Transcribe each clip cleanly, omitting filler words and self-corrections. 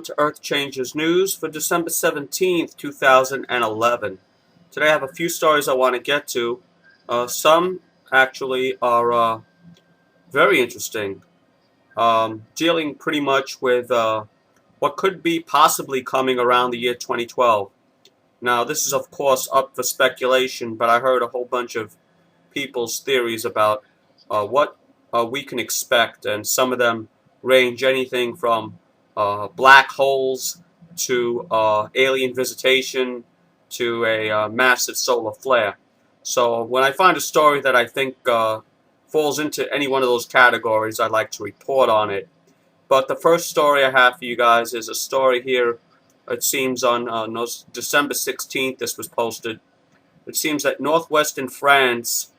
to Earth Changes News for December 17th, 2011. Today I have a few stories I want to get to. Some actually are very interesting, dealing pretty much with what could be possibly coming around the year 2012. Now, this is of course up for speculation, but I heard a whole bunch of people's theories about what we can expect, and some of them range anything from black holes to alien visitation to a massive solar flare. So when I find a story that I think falls into any one of those categories, I'd like to report on it. But the first story I have for you guys is a story here. It seems on December 16th this was posted. It seems that northwestern France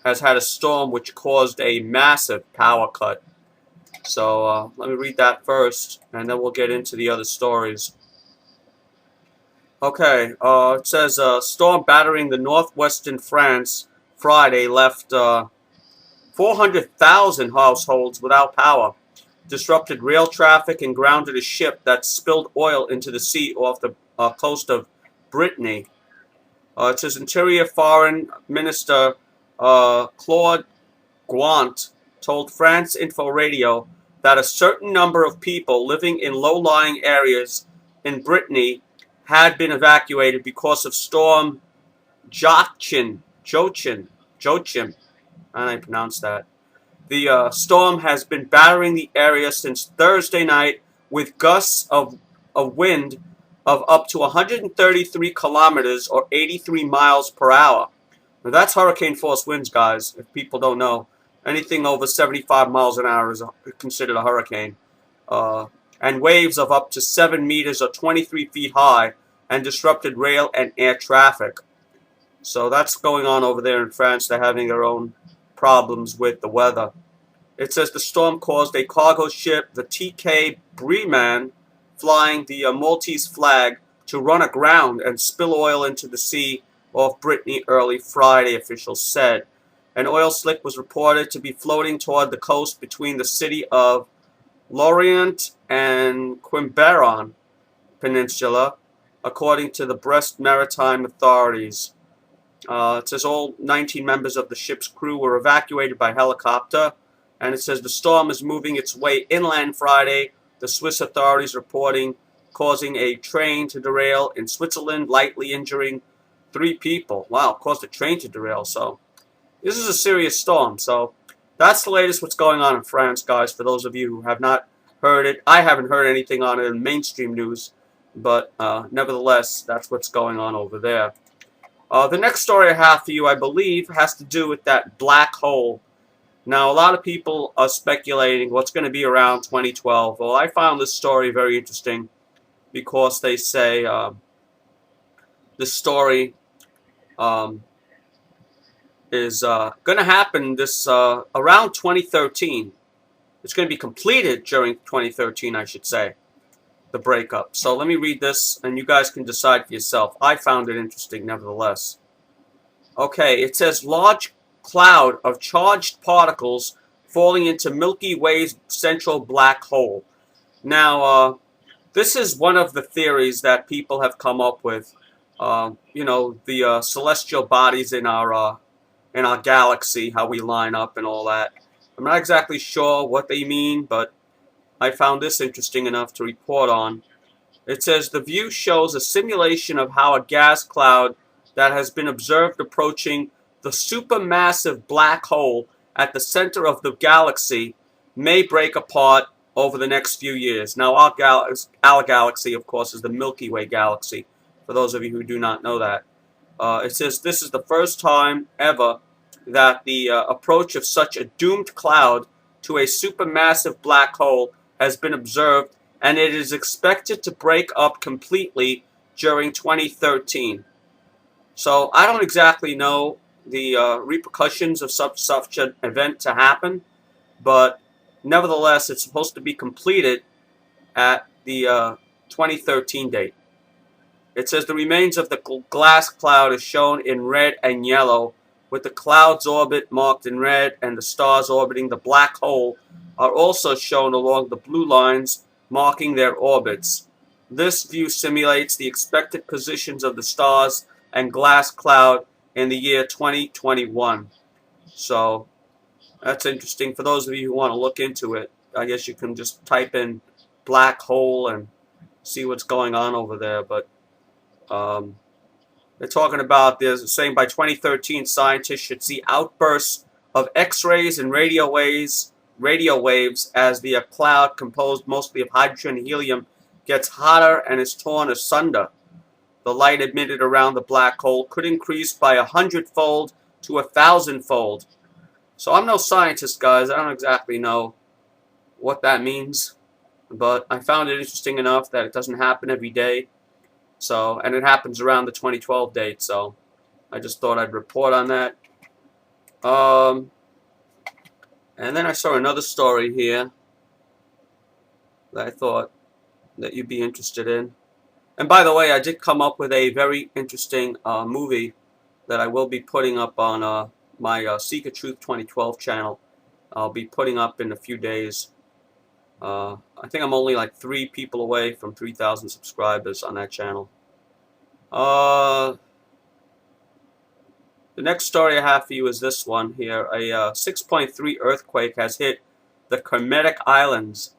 has had a storm which caused a massive power cut. So let me read that first, and then we'll get into the other stories. Okay, it says a storm battering the northwestern France Friday left 400,000 households without power, disrupted rail traffic, and grounded a ship that spilled oil into the sea off the coast of Brittany. It says Interior Foreign Minister Claude Guant told France Info Radio that a certain number of people living in low-lying areas in Brittany had been evacuated because of Storm Joachim. I pronounced that. The storm has been battering the area since Thursday night with gusts of wind of up to 133 kilometers or 83 miles per hour. Now that's hurricane force winds, guys, if people don't know. Anything over 75 miles an hour is considered a hurricane. And waves of up to 7 meters or 23 feet high, and disrupted rail and air traffic. So that's going on over there in France. They're having their own problems with the weather. It says the storm caused a cargo ship, the TK Bremen, flying the Maltese flag, to run aground and spill oil into the sea off Brittany early Friday, officials said. An oil slick was reported to be floating toward the coast between the city of Lorient and Quiberon Peninsula, according to the Brest Maritime authorities. It says all 19 members of the ship's crew were evacuated by helicopter, and it says the storm is moving its way inland Friday, the Swiss authorities reporting, causing a train to derail in Switzerland, lightly injuring 3 people. Wow, caused a train to derail, so this is a serious storm. So that's the latest what's going on in France, guys, for those of you who have not heard it. I haven't heard anything on it in mainstream news, but nevertheless, that's what's going on over there. The next story I have for you, I believe, has to do with that black hole. Now, a lot of people are speculating what's going to be around 2012. Well, I found this story very interesting because they say this story is going to happen this around 2013. It's going to be completed during 2013, I should say, the breakup. So let me read this, and you guys can decide for yourself. I found it interesting, nevertheless. Okay, it says large cloud of charged particles falling into Milky Way's central black hole. Now, this is one of the theories that people have come up with. The celestial bodies in our galaxy, how we line up and all that. I'm not exactly sure what they mean, but I found this interesting enough to report on. It says the view shows a simulation of how a gas cloud that has been observed approaching the supermassive black hole at the center of the galaxy may break apart over the next few years. Now, our galaxy, of course, is the Milky Way galaxy, for those of you who do not know that. It says this is the first time ever that the approach of such a doomed cloud to a supermassive black hole has been observed, and it is expected to break up completely during 2013. So I don't exactly know the repercussions of such an event to happen, but nevertheless, it's supposed to be completed at the 2013 date. It says the remains of the glass cloud is shown in red and yellow, with the cloud's orbit marked in red and the stars orbiting the black hole are also shown along the blue lines marking their orbits. This view simulates the expected positions of the stars and glass cloud in the year 2021. So that's interesting. For those of you who want to look into it, I guess you can just type in black hole and see what's going on over there. But they're talking about, they're saying by 2013, scientists should see outbursts of X-rays and radio waves as the cloud, composed mostly of hydrogen and helium, gets hotter and is torn asunder. The light emitted around the black hole could increase by 100-fold to 1,000-fold. So I'm no scientist, guys. I don't exactly know what that means, but I found it interesting enough that it doesn't happen every day. So, and it happens around the 2012 date, so I just thought I'd report on that. And then I saw another story here that I thought that you'd be interested in. And by the way, I did come up with a very interesting movie that I will be putting up on my Seek a Truth 2012 channel. I'll be putting up in a few days. I think I'm only like 3 people away from 3,000 subscribers on that channel. The next story I have for you is this one here. A 6.3 earthquake has hit the Kermadec Islands.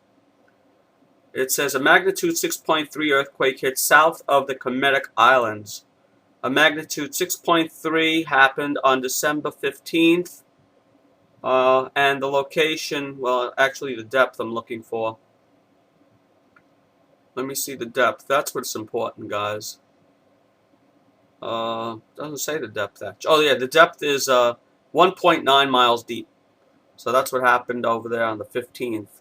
It says a magnitude 6.3 earthquake hit south of the Kermadec Islands. A magnitude 6.3 happened on December 15th. And the location, well, actually the depth I'm looking for. Let me see the depth. That's what's important, guys. Doesn't say the depth, actually. Oh, yeah, the depth is 1.9 miles deep. So that's what happened over there on the 15th.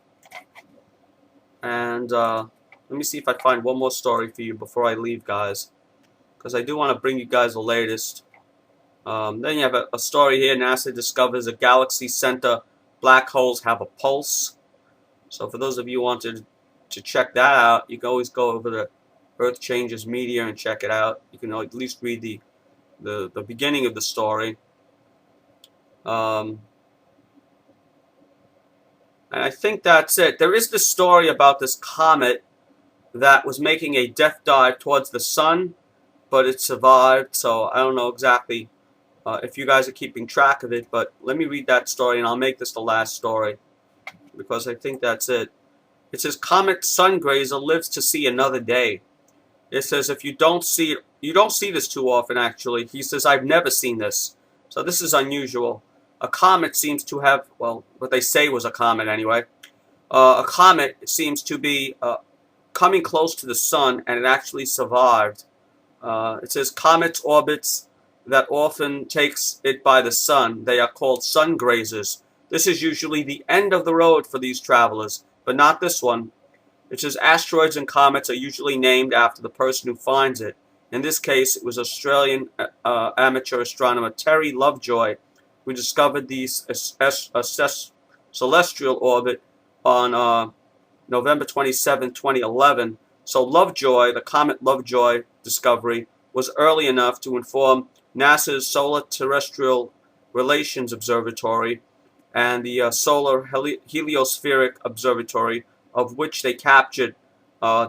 And let me see if I find one more story for you before I leave, guys, because I do want to bring you guys the latest. Then you have a story here. NASA discovers a galaxy center black holes have a pulse. So for those of you who wanted to check that out, you can always go over to Earth Changes Media and check it out. You can at least read the beginning of the story. And I think that's it. There is this story about this comet that was making a death dive towards the sun, but it survived. So I don't know exactly if you guys are keeping track of it, but let me read that story, and I'll make this the last story because I think that's it. It says, Comet Sungrazer lives to see another day. It says, if you don't see this too often, actually. He says, I've never seen this. So this is unusual. A comet seems to have, well, what they say was a comet anyway. A comet seems to be coming close to the sun, and it actually survived. It says, comets orbits that often takes it by the sun. They are called sun grazers. This is usually the end of the road for these travelers, but not this one. It says asteroids and comets are usually named after the person who finds it. In this case, it was Australian amateur astronomer Terry Lovejoy who discovered the celestial orbit on November 27, 2011. So Lovejoy, the Comet Lovejoy discovery, was early enough to inform NASA's Solar Terrestrial Relations Observatory and the Solar Heliospheric Observatory, of which they captured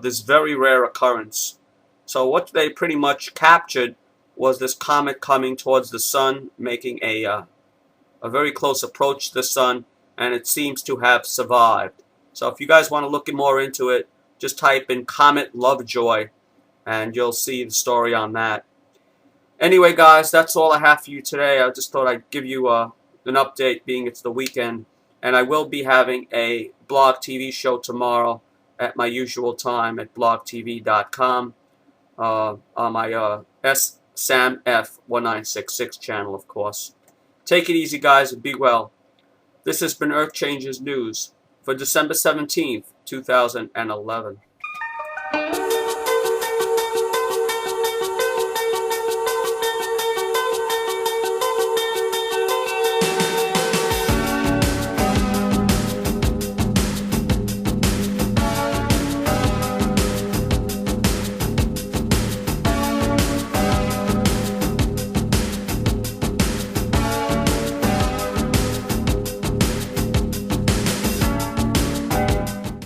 this very rare occurrence. So what they pretty much captured was this comet coming towards the sun, making a very close approach to the sun, and it seems to have survived. So if you guys want to look more into it, just type in Comet Lovejoy, and you'll see the story on that. Anyway, guys, that's all I have for you today. I just thought I'd give you an update, being it's the weekend. And I will be having a blog TV show tomorrow at my usual time at blogtv.com on my SamF1966 channel, of course. Take it easy, guys, and be well. This has been Earth Changes News for December 17th, 2011.